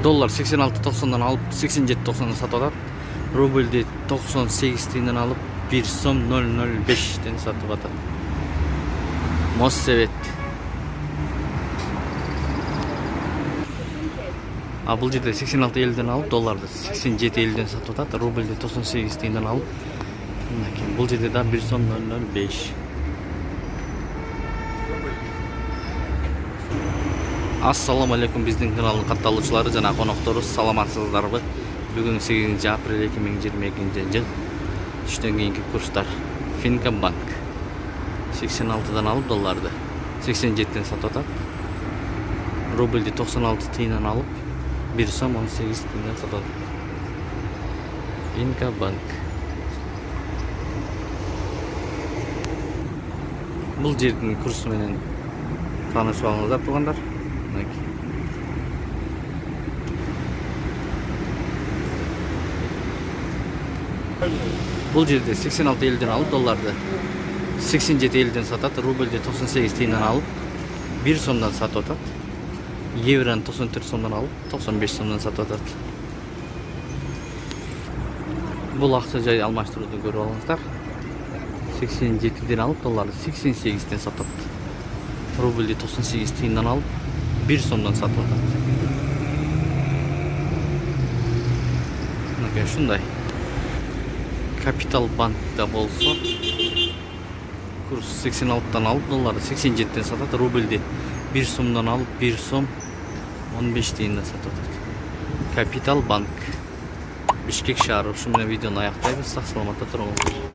Dollar 86.90'dan alıp 87.90'dan satып атат. Рубльді 98 тиындан алып 1 сом 005'ten satып атат. Моссовет. Бұл жерде 86.50'den алып, долларды 87.50'den satып атат. Рубльді 98 тиындан алып, бұл жерде да 1 сом 005. Ассаламу алейкум, биздин каналдын катталуучулары жана коноктору, саламатсыздарбы? Бүгүн 8 апрель 2022 жыл. Түштөн кийинки курстар. Финкомбанк 86'dan алып, долларды 87'den сатып атат. Рубльді 96 тиындан алып, 1 сом 18 тиындан сатып атат. Финкомбанк. Бул жердин курсу менен таанышып алыңыздар, туугандар. Бұл жерде 86.50'den алып, долларды 87.50'den сатат, рубльді 98 тиындан алып, 1 сомдан сатып атат. Евроны 94 сомдан алып, 95 сомдан сатып атат. Бұл акча жай алмаштырууду көрүп алыңыздар. 87'den алып, долларды 88'den сатат. Рубльді 98 тиындан алып, 1 сомдан сатып атат. Шундай. Капитал банкта болсо курс 86'dan алып, долларды 87'den сатат, рубльді 1 сомдан алып, 1 сом 15 тиындан сатып атат. Капитал банк, Бишкек шаары. Ушу менен видеону аяктайбыз. Сак саламатта туруңуздар.